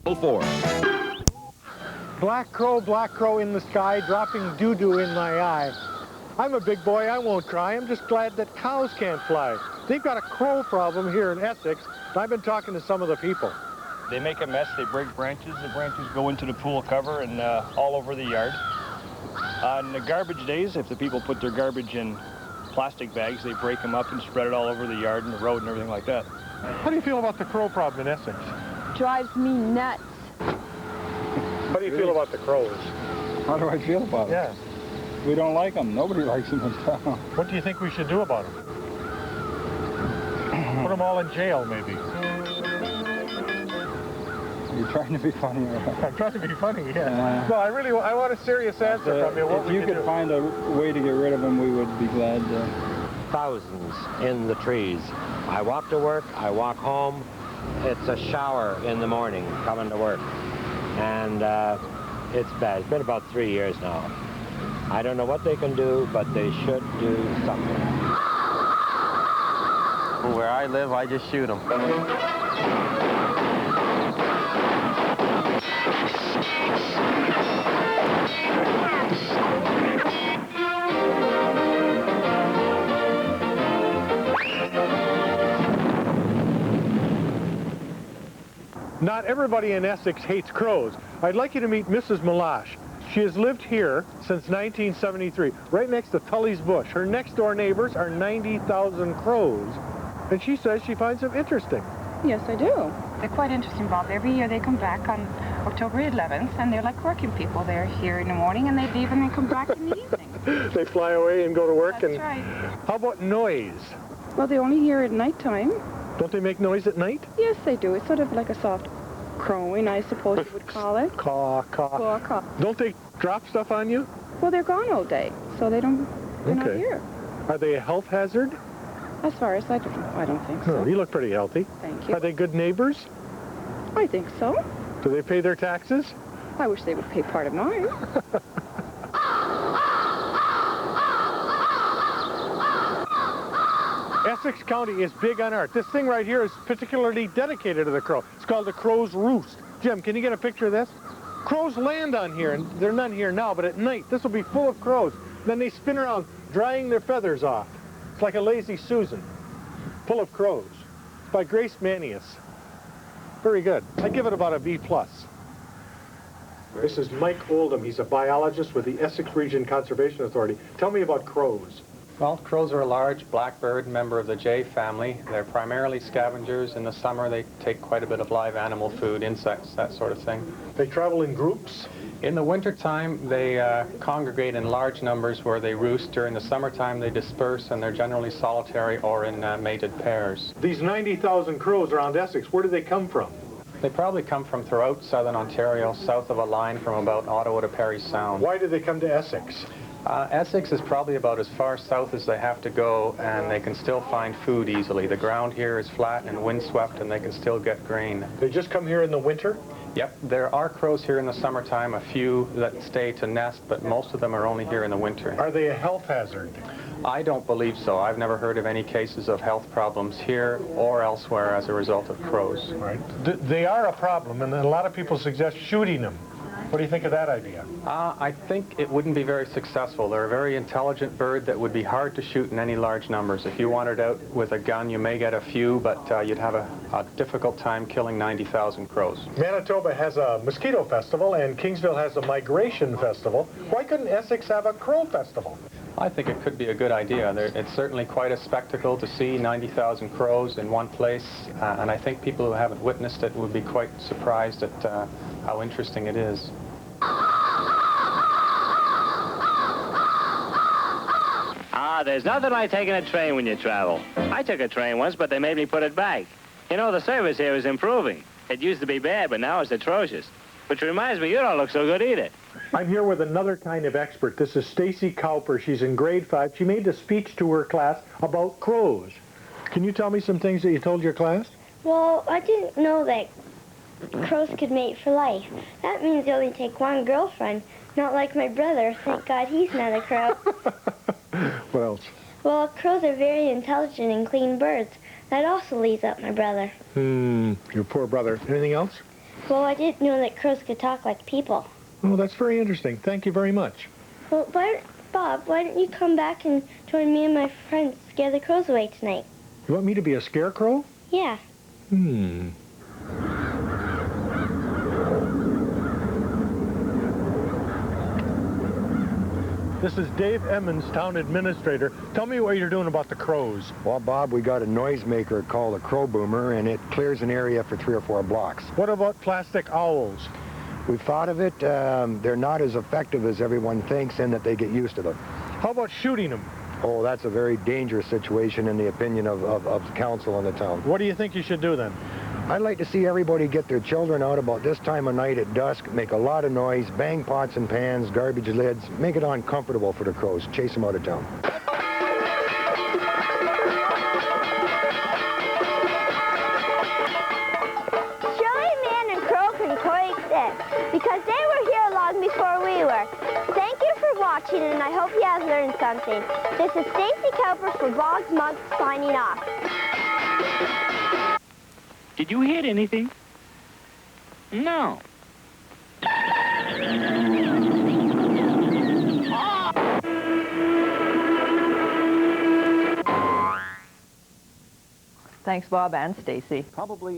4. Black crow in the sky, dropping doo-doo in my eye. I'm a big boy, I won't cry. I'm just glad that cows can't fly. They've got a crow problem here in Essex. I've been talking to some of the people. They make a mess, they break branches. The branches go into the pool cover and all over the yard. On the garbage days, if the people put their garbage in plastic bags, they break them up and spread it all over the yard and the road and everything like that. How do you feel about the crow problem in Essex? Drives me nuts. How do you feel about the crows? How do I feel about it? Yeah. We don't like them. Nobody likes them in town. What do you think we should do about them? Put them all in jail, maybe. You're trying to be funny. I'm trying to be funny, yeah. No, I want a serious answer from you. If you could find a way to get rid of them, we would be glad to. Thousands in the trees. I walk to work, I walk home. It's a shower in the morning coming to work. And it's bad. It's been about 3 years now. I don't know what they can do, but they should do something. Where I live, I just shoot them. Not everybody in Essex hates crows. I'd like you to meet Mrs. Malash. She has lived here since 1973, right next to Tully's Bush. Her next-door neighbors are 90,000 crows, and she says she finds them interesting. Yes, I do. They're quite interesting, Bob. Every year they come back on October 11th, and they're like working people. They're here in the morning, and they leave, and they come back in the evening. They fly away and go to work. That's right. How about noise? Well, they're only here at nighttime. Don't they make noise at night? Yes, they do. It's sort of like a soft crowing, I suppose you would call it. Caw, caw. Caw, caw. Don't they drop stuff on you? Well, they're gone all day, so they're not here. Are they a health hazard? As far as I don't think so. No, you look pretty healthy. Thank you. Are they good neighbors? I think so. Do they pay their taxes? I wish they would pay part of mine. Essex County is big on art. This thing right here is particularly dedicated to the crow. It's called the Crow's Roost. Jim, can you get a picture of this? Crows land on here, and there are none here now, but at night this will be full of crows. Then they spin around, drying their feathers off. It's like a lazy Susan, full of crows. It's by Grace Manius. Very good. I give it about a B+. This is Mike Oldham. He's a biologist with the Essex Region Conservation Authority. Tell me about crows. Well, crows are a large black bird, member of the jay family. They're primarily scavengers. In the summer, they take quite a bit of live animal food, insects, that sort of thing. They travel in groups? In the wintertime, they congregate in large numbers where they roost. During the summertime, they disperse, and they're generally solitary or in mated pairs. These 90,000 crows around Essex, where do they come from? They probably come from throughout southern Ontario, south of a line from about Ottawa to Parry Sound. Why do they come to Essex? Essex is probably about as far south as they have to go, and they can still find food easily. The ground here is flat and windswept, and they can still get grain. They just come here in the winter? Yep, there are crows here in the summertime, a few that stay to nest, but most of them are only here in the winter. Are they a health hazard? I don't believe so. I've never heard of any cases of health problems here or elsewhere as a result of crows. Right. They are a problem, and a lot of people suggest shooting them. What do you think of that idea? I think it wouldn't be very successful. They're a very intelligent bird that would be hard to shoot in any large numbers. If you wanted out with a gun, you may get a few, but you'd have a difficult time killing 90,000 crows. Manitoba has a mosquito festival, and Kingsville has a migration festival. Why couldn't Essex have a crow festival? I think it could be a good idea. It's certainly quite a spectacle to see 90,000 crows in one place, and I think people who haven't witnessed it would be quite surprised at how interesting it is. There's nothing like taking a train when you travel. I took a train once, but they made me put it back. You know, the service here is improving. It used to be bad, but now it's atrocious. Which reminds me, you don't look so good either. I'm here with another kind of expert. This is Stacy Cowper. She's in grade 5. She made a speech to her class about crows. Can you tell me some things that you told your class? Well, I didn't know that crows could mate for life. That means you only take one girlfriend, not like my brother. Thank God he's not a crow. What else? Well, crows are very intelligent and clean birds. That also leaves out my brother. Your poor brother. Anything else? Well, I didn't know that crows could talk like people. Oh, that's very interesting. Thank you very much. Well, Bob, why don't you come back and join me and my friends scare the crows away tonight? You want me to be a scarecrow? Yeah. This is Dave Emmons, town administrator. Tell me what you're doing about the crows. Well, Bob, we got a noisemaker called a crow boomer, and it clears an area for 3 or 4 blocks. What about plastic owls? We've thought of it. They're not as effective as everyone thinks in that they get used to them. How about shooting them? Oh, that's a very dangerous situation in the opinion of the council in the town. What do you think you should do then? I'd like to see everybody get their children out about this time of night at dusk, make a lot of noise, bang pots and pans, garbage lids, make it uncomfortable for the crows, chase them out of town. Surely man and crow can coexist, because they were here long before we were. Thank you for watching, and I hope you have learned something. This is Stacy Cowper for Boggs Muggs signing off. Did you hear anything? No. Thanks, Bob and Stacy. Probably